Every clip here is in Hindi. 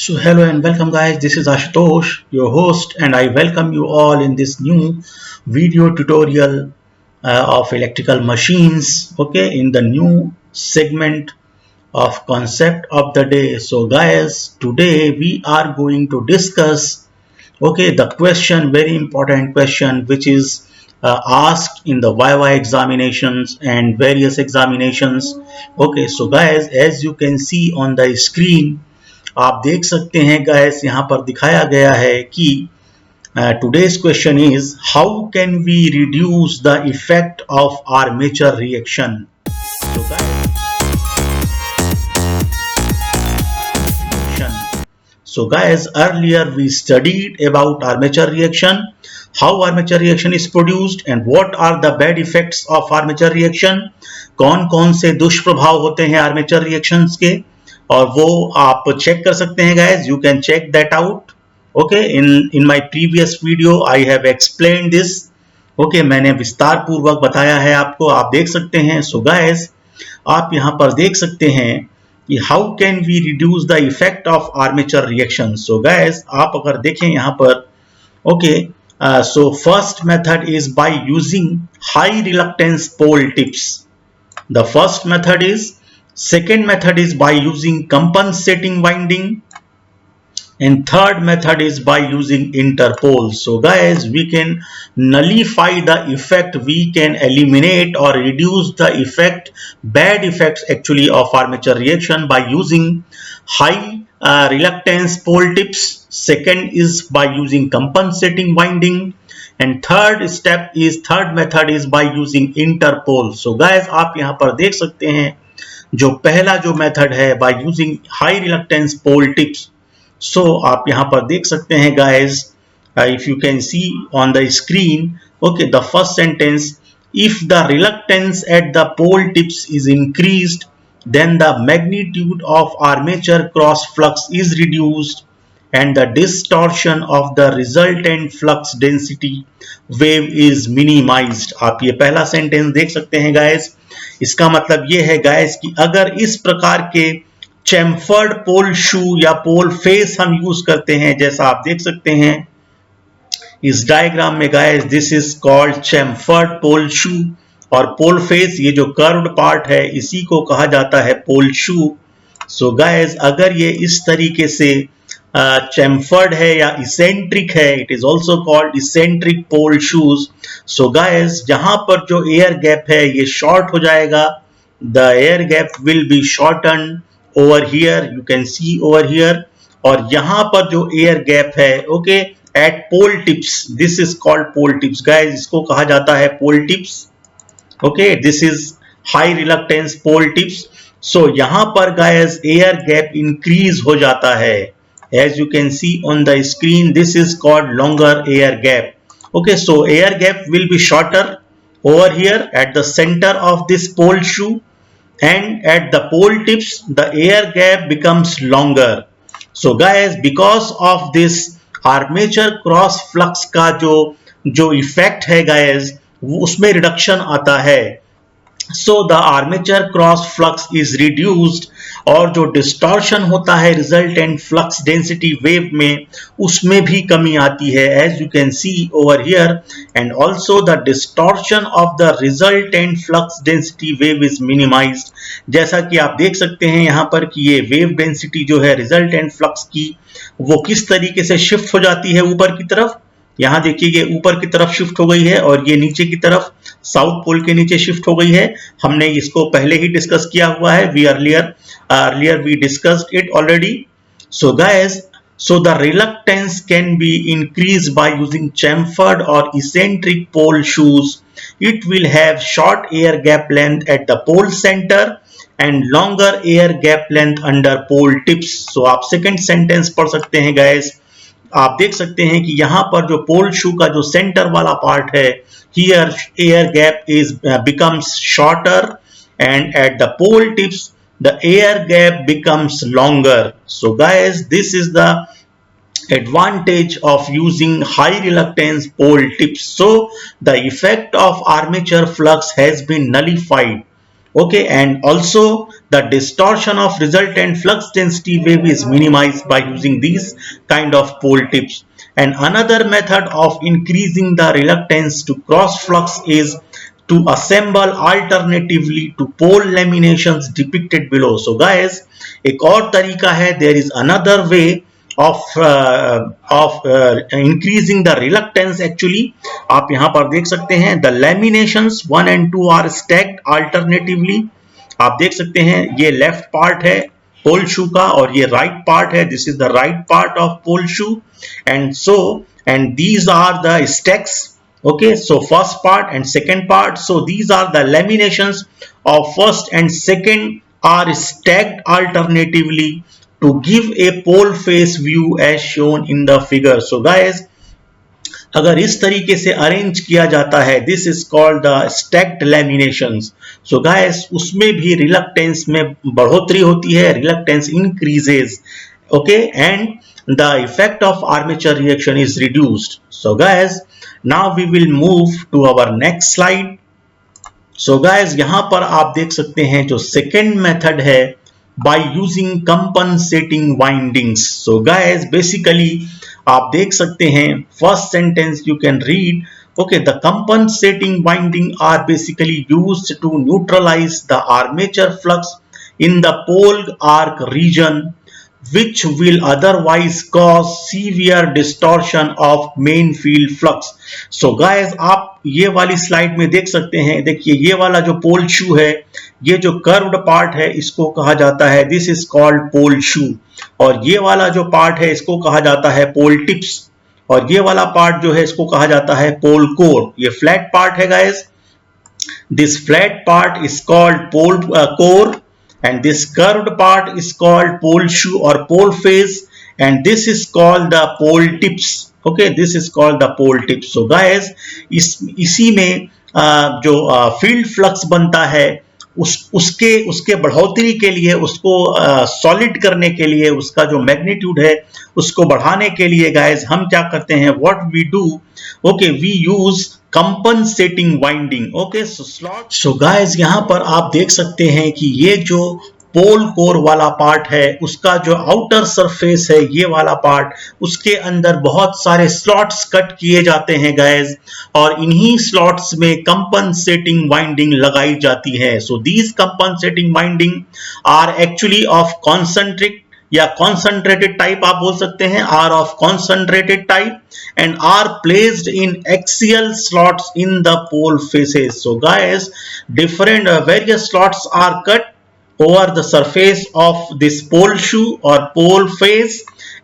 So hello and welcome guys, this is Ashutosh, your host, and I welcome you all in this new video tutorial of electrical machines, okay, in the new segment of concept of the day. So guys, today we are going to discuss, okay, the question, very important question, which is asked in the YY examinations and various examinations. Okay, so guys, as you can see on the screen, आप देख सकते हैं गाइस, यहाँ पर दिखाया गया है कि today's question is how can we reduce the effect of armature reaction. So guys, earlier we studied about armature reaction, how armature reaction is produced and what are the bad effects of armature reaction. कौन कौन से दुष्प्रभाव होते हैं armature reactions के, और वो आप चेक कर सकते हैं guys. You can check that out. Okay, in my previous video I have explain this. Okay, मैंने विस्तार पूर्वक बताया है आपको, आप देख सकते हैं. सो गाइस, आप यहां पर देख सकते हैं कि how can we reduce the effect of armature reaction. So guys, आप अगर देखें यहां पर, okay, so first method is by using high reluctance pole tips. The first method is, second method is by using compensating winding, and third method is by using interpoles. So guys, we can nullify the effect, we can eliminate or reduce the effect, bad effects actually of armature reaction by using high reluctance pole tips. Second is by using compensating winding, and third method is by using interpoles. So guys, आप यहाँ पर देख सकते हैं जो पहला जो मेथड है by using high reluctance pole tips. So आप यहां पर देख सकते हैं guys, if you can see on the screen, okay, the first sentence, if the reluctance at the pole tips is increased then the magnitude of armature cross flux is reduced and the distortion of the resultant flux density wave is minimized. आप ये पहला सेंटेंस देख सकते हैं गाइस. इसका मतलब ये है गाइस कि अगर इस प्रकार के चैम्फर्ड पोल शू या पोल फेस हम यूज करते हैं, जैसा आप देख सकते हैं इस डायग्राम में guys, this is called chamfered pole shoe, और पोल फेस, ये जो कर्व्ड पार्ट है, इसी को कहा जाता है पोल शू. सो गाइस, अगर ये इस तरीके से चैम्फर्ड है या इसेंट्रिक है, it is also called eccentric pole shoes. So guys, जहां पर जो एयर गैप है ये शॉर्ट हो जाएगा. The air gap will be shorten over here, you can see over here. और यहां पर जो एयर गैप है, okay, at pole tips, this is called pole tips guys, इसको कहा जाता है pole tips. Okay, this is high reluctance pole tips. So यहां पर गाइस एयर गैप इंक्रीज हो जाता है. As you can see on the screen, this is called longer air gap. Okay, so air gap will be shorter over here at the center of this pole shoe, and at the pole tips the air gap becomes longer. So guys, because of this armature cross flux का जो effect है guys, उसमें reduction आता है. So the armature cross flux is reduced, और जो डिस्टॉर्शन होता है रिजल्टेंट फ्लक्स डेंसिटी वेव में, उसमें भी कमी आती है, as you can see over here. And also the distortion of the resultant flux density wave is minimized. जैसा कि आप देख सकते हैं यहाँ पर कि ये वेव डेंसिटी जो है रिजल्टेंट फ्लक्स की, वो किस तरीके से शिफ्ट हो जाती है ऊपर की तरफ. यहाँ देखिए, ये ऊपर की तरफ शिफ्ट हो गई है और ये नीचे की तरफ साउथ पोल के नीचे शिफ्ट हो गई है. हमने इसको पहले ही डिस्कस किया हुआ है, we earlier we discussed it already. So guys, so the reluctance can be increased by using chamfered or eccentric pole shoes. It will have short air gap length at the pole center and longer air gap length under pole tips. So आप second sentence पढ़ सकते हैं guys. आप देख सकते हैं कि यहाँ पर जो पोल शू का जो सेंटर वाला पार्ट है, here air gap is becomes shorter, and at the pole tips the air gap becomes longer. So guys, this is the advantage of using high reluctance pole tips. So the effect of armature flux has been nullified. Okay, and also The distortion of resultant flux density wave is minimized by using these kind of pole tips. And another method of increasing the reluctance to cross flux is to assemble alternatively to pole laminations depicted below. So guys, एक और तरीका है, there is another way of increasing the reluctance. Actually आप यहाँ पर देख सकते हैं, the laminations 1 and 2 are stacked alternatively. आप देख सकते हैं ये लेफ्ट पार्ट है पोल शू का और ये राइट पार्ट है, this is the right part of pole shoe, and these are the stacks. Okay, so first part and second part, so these are the laminations of first and second are stacked alternatively to give a pole face view as shown in the figure. So guys, अगर इस तरीके से अरेंज किया जाता है, this is called the stacked laminations. So guys, उसमें भी रिलक्टेंस में बढ़ोतरी होती है, reluctance increases. Okay, and the effect of armature reaction is reduced. So guys, now we will move to our next slide. So guys, यहां पर आप देख सकते हैं जो सेकेंड मेथड है, by using compensating windings. So guys, basically आप देख सकते हैं first sentence you can read. Okay, the compensating winding are basically used to neutralize the armature flux in the pole arc region, which will otherwise cause severe distortion of main field flux. So guys, आप ये वाली स्लाइड में देख सकते हैं, देखिए ये वाला जो पोल शू है, ये जो कर्व्ड पार्ट है इसको कहा जाता है, this is called pole shoe. और ये वाला जो पार्ट है इसको कहा जाता है पोल टिप्स, और ये वाला पार्ट जो है इसको कहा जाता है पोल कोर. ये फ्लैट पार्ट है guys, this flat part is called pole core, and this curved part is called pole shoe or pole face, and this is called the pole tips. Okay, this is called the pole tips. So guys, इसी में जो फील्ड फ्लक्स बनता है उसके बढ़ोतरी के लिए, उसको सॉलिड करने के लिए, उसका जो मैग्नीट्यूड है उसको बढ़ाने के लिए गाइस हम क्या करते हैं, what we do, okay, we use compensating winding. Okay, so guys, यहां पर आप देख सकते हैं कि ये जो पोल कोर वाला पार्ट है उसका जो आउटर सरफेस है, ये वाला पार्ट, उसके अंदर बहुत सारे स्लॉट्स कट किए जाते हैं गाइस, और इन्हीं स्लॉट्स में कंपनसेटिंग वाइंडिंग लगाई जाती है. So these compensating winding are actually of concentric या कॉन्सेंट्रेटेड टाइप, आप बोल सकते हैं, are of concentrated type and are placed in axial slots in the pole faces. So guys, different various slots are cut over the surface of this pole shoe or pole face,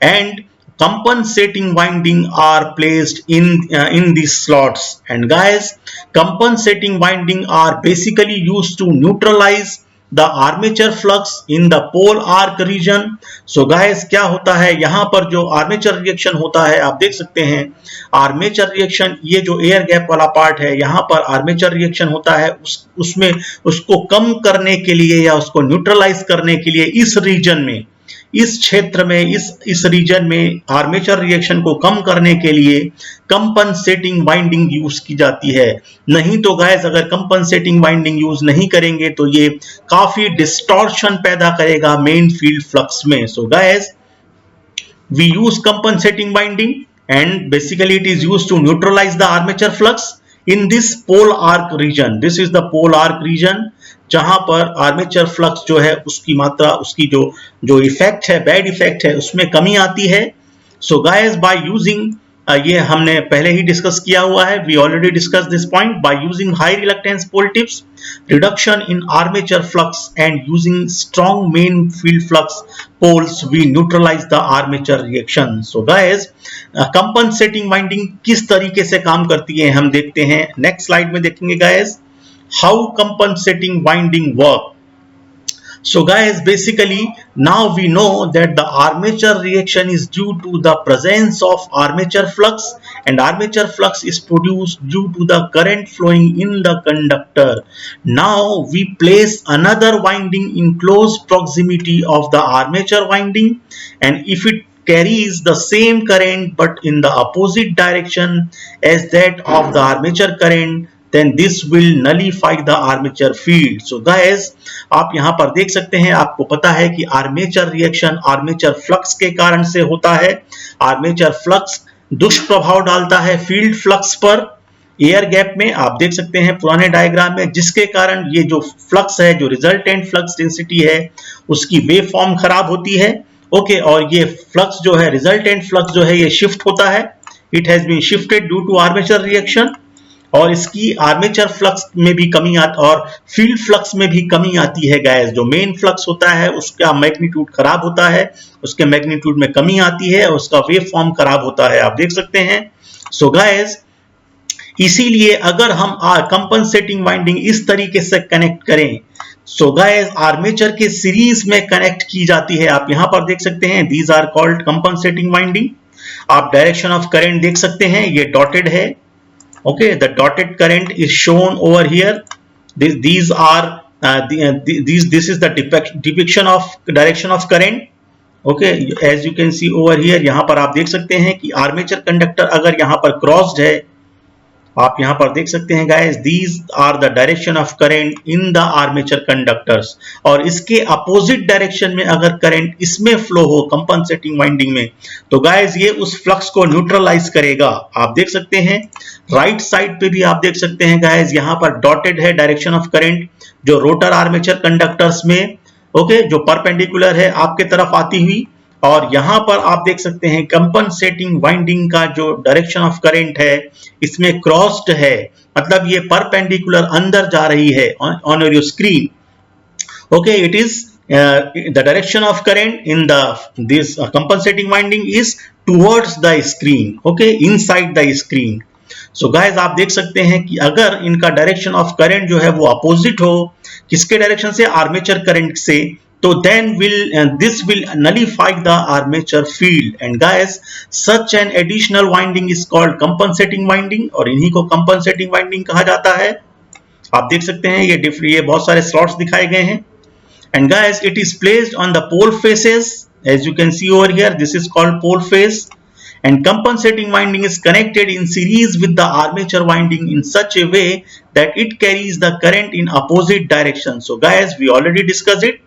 and compensating winding are placed in these slots. And guys, compensating winding are basically used to neutralize the armature flux in the pole arc region. So guys, क्या होता है यहाँ पर जो आर्मेचर रिएक्शन होता है, आप देख सकते हैं आर्मेचर रिएक्शन, ये जो एयर गैप वाला पार्ट है यहाँ पर आर्मेचर रिएक्शन होता है, उसमें उसको कम करने के लिए या उसको न्यूट्रलाइज करने के लिए इस रीजन में, इस क्षेत्र में, इस रीजन में आर्मेचर रिएक्शन को कम करने के लिए कंपनसेटिंग वाइंडिंग यूज की जाती है. नहीं तो गाइस, अगर कंपनसेटिंग वाइंडिंग यूज नहीं करेंगे तो ये काफी डिस्टॉर्शन पैदा करेगा मेन फील्ड फ्लक्स में. So guys, we use compensating winding and basically it is used to neutralize the armature flux in this pole arc region. This is the pole arc region जहां पर आर्मेचर फ्लक्स जो है उसकी मात्रा, उसकी जो इफेक्ट है, बैड इफेक्ट है, उसमें कमी आती है. सो गाइस, बाय यूजिंग, ये हमने पहले ही डिस्कस किया हुआ है, we already discuss this point. By using high reluctance pole tips, reduction in armature flux and using strong main field flux poles, we neutralize the armature reaction. So guys, compensating winding किस तरीके से काम करती है हम देखते हैं, नेक्स्ट स्लाइड में देखेंगे guys how compensating winding work. So guys, basically now we know that the armature reaction is due to the presence of armature flux, and armature flux is produced due to the current flowing in the conductor. Now we place another winding in close proximity of the armature winding, and if it carries the same current but in the opposite direction as that of the armature current, then this will nullify the armature field. So guys, आप यहाँ पर देख सकते हैं, आपको पता है कि आर्मेचर रिएक्शन आर्मेचर फ्लक्स के कारण से होता है। आर्मेचर फ्लक्स दुष्प्रभाव डालता है फील्ड फ्लक्स पर एयर गैप में। आप देख सकते हैं पुराने डायग्राम में, जिसके कारण ये जो फ्लक्स है, जो रिजल्टेंट फ्लक्स डेंसिटी है, उसकी वेव फॉर्म खराब होती है। ओके, और ये फ्लक्स जो है, रिजल्टेंट फ्लक्स जो है, ये शिफ्ट होता है। It has been shifted due to armature reaction, और इसकी आर्मेचर फ्लक्स में भी कमी आती और फील्ड फ्लक्स में भी कमी आती है गाइस। जो मेन फ्लक्स होता है उसका मैग्नीट्यूड खराब होता है, उसके मैग्नीट्यूड में कमी आती है और उसका वेव फॉर्म खराब होता है, आप देख सकते हैं। सो गाइस, इसीलिए अगर हम कंपनसेटिंग वाइंडिंग इस तरीके से कनेक्ट करें, सो गाइस आर्मेचर के सीरीज में कनेक्ट की जाती है। आप यहां पर देख सकते हैं, these are called compensating winding. आप डायरेक्शन ऑफ करंट देख सकते हैं, ये डॉटेड है। Okay, the dotted current is shown over here. These are this is the depiction of direction of current. Okay, as you can see over here, यहाँ पर आप देख सकते हैं कि आर्मेचर कंडक्टर अगर यहाँ पर क्रॉस्ड है, आप यहाँ पर देख सकते हैं guys, these are the direction of current in the armature conductors. और इसके अपोजिट डायरेक्शन में अगर करंट इसमें फ्लो हो कंपनसेटिंग वाइंडिंग में, तो गाइस ये उस फ्लक्स को न्यूट्रलाइज करेगा। आप देख सकते हैं राइट साइड पे भी आप देख सकते हैं गाइस, यहाँ पर डॉटेड है डायरेक्शन ऑफ करंट, जो रोटर आर्मेचर कंडक्टर्स में ओके जो परपेंडिकुलर है आपके तरफ आती हुई। और यहां पर आप देख सकते हैं कंपनसेटिंग वाइंडिंग का जो डायरेक्शन ऑफ करंट है इसमें क्रॉस्ड है, मतलब ये परपेंडिकुलर अंदर जा रही है on your screen. Okay, it is the direction of current in this compensating winding is towards the screen, okay, inside the screen. So guys, आप देख सकते हैं कि अगर इनका डायरेक्शन ऑफ करंट जो है वो अपोजिट हो, किसके डायरेक्शन से, आर्मेचर करंट से, तो then this will nullify the armature field. And guys, such an additional winding is called compensating winding, और इन्हीं को compensating winding कहा जाता है। आप देख सकते हैं ये बहुत सारे स्लॉट्स दिखाए गए हैं। And guys, it is placed on the pole faces, as you can see over here. This is called pole face. And compensating winding is connected in series with the armature winding in such a way that it carries the current in opposite direction. So guys, we already discussed it.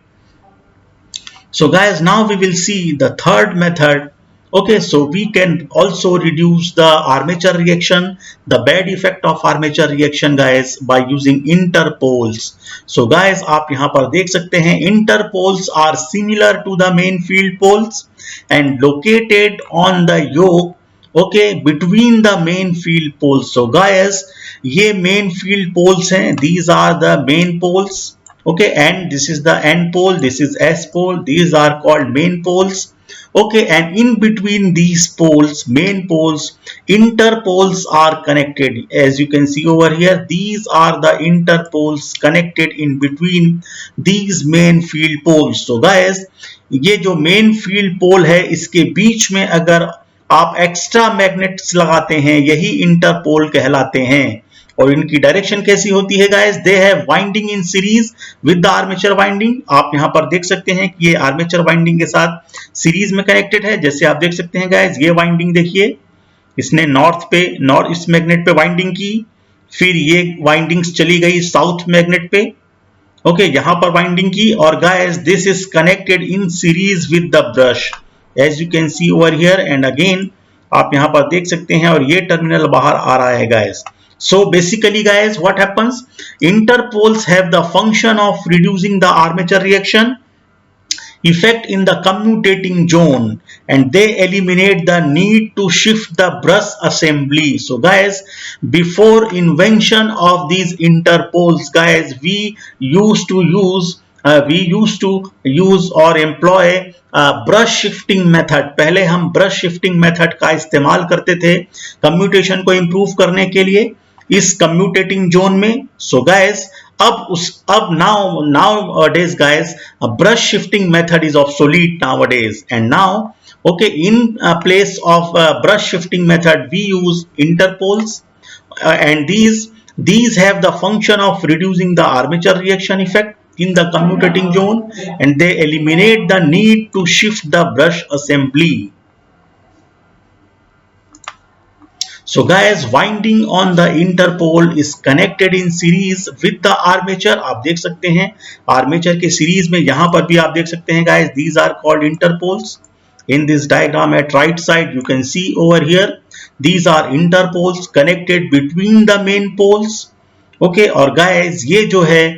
So guys, now we will see the third method. Okay, so we can also reduce the armature reaction, the bad effect of armature reaction guys, by using interpoles. So guys, आप यहाँ पर देख सकते हैं interpoles are similar to the main field poles and located on the yoke, okay, between the main field poles. So guys, ये main field poles हैं, these are the main poles, okay, and this is the N pole, this is S pole, these are called main poles. Okay, and in between these poles, main poles, interpoles are connected. As you can see over here, these are the interpoles connected in between these main field poles. So guys, ये जो main field pole है, इसके बीच में अगर आप एक्स्ट्रा मैग्नेट्स लगाते हैं, यही इंटरपोल कहलाते हैं। और इनकी डायरेक्शन कैसी होती है guys, they have winding in series with the armature winding. आप यहां पर देख सकते हैं कि ये आर्मेचर वाइंडिंग के साथ सीरीज में कनेक्टेड है। जैसे आप देख सकते हैं गाइस, ये वाइंडिंग देखिए, इसने नॉर्थ ईस्ट मैग्नेट पे वाइंडिंग की, फिर ये वाइंडिंग्स चली गई साउथ मैग्नेट पे, ओके, यहां पर वाइंडिंग की, और guys this is connected in series with the brush, as you can see over here. And again आप यहां पर देख सकते हैं, और ये टर्मिनल बाहर आ रहा है guys. So basically guys, what happens, interpoles have the function of reducing the armature reaction effect in the commutating zone, and they eliminate the need to shift the brush assembly. So guys, before invention of these interpoles guys, we used to use or employ brush shifting method. पहले हम ब्रश शिफ्टिंग मेथड का इस्तेमाल करते थे कम्यूटेशन को इंप्रूव करने के लिए इस कम्यूटेटिंग जोन में। सो गाइस, अब nowadays guys, a brush shifting method is obsolete nowadays, and now okay, in place of brush shifting method we use interpoles, and these have the function of reducing the armature reaction effect in the commutating zone, and they eliminate the need to shift the brush assembly. So guys, winding on the interpole is connected in series with the armature. आप देख सकते हैं आर्मेचर के सीरीज में यहां पर भी आप देख सकते हैं guys, these are called interpoles. In this diagram at right side you can see over here, these are interpoles connected between the main poles. Okay, और guys ये जो है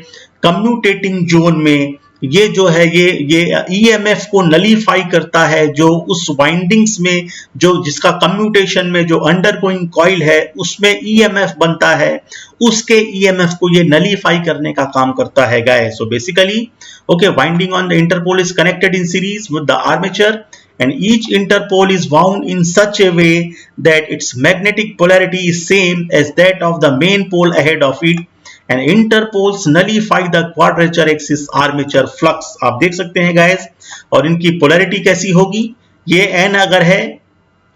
कम्यूटेटिंग जोन में ये जो है ये ईएमएफ को नलीफाई करता है, जो उस वाइंडिंग्स में जो जिसका कम्यूटेशन में जो अंडरगोइंग कॉइल है उसमें ईएमएफ बनता है, उसके ईएमएफ को ये नलीफाई करने का काम करता है guys. So basically okay, winding on the Interpol is connected in series with the armature and each interpole is wound in such a way that its magnetic polarity is same as that of the main pole ahead of it, and interpoles nullify the quadrature axis armature flux. आप देख सकते हैं गाइस, और इनकी पोलैरिटी कैसी होगी, ये n अगर है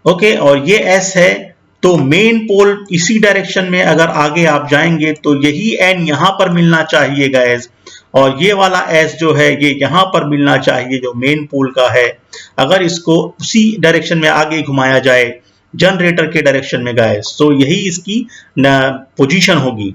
ओके और ये s है, तो मेन पोल इसी डायरेक्शन में अगर आगे आप जाएंगे तो यही n यहां पर मिलना चाहिए गाइस, और ये वाला S जो है ये यहां पर मिलना चाहिए जो मेन पोल का है, अगर इसको उसी डायरेक्शन में आगे घुमाया जाए जनरेटर के डायरेक्शन में गाइस, तो यही इसकी पोजीशन होगी.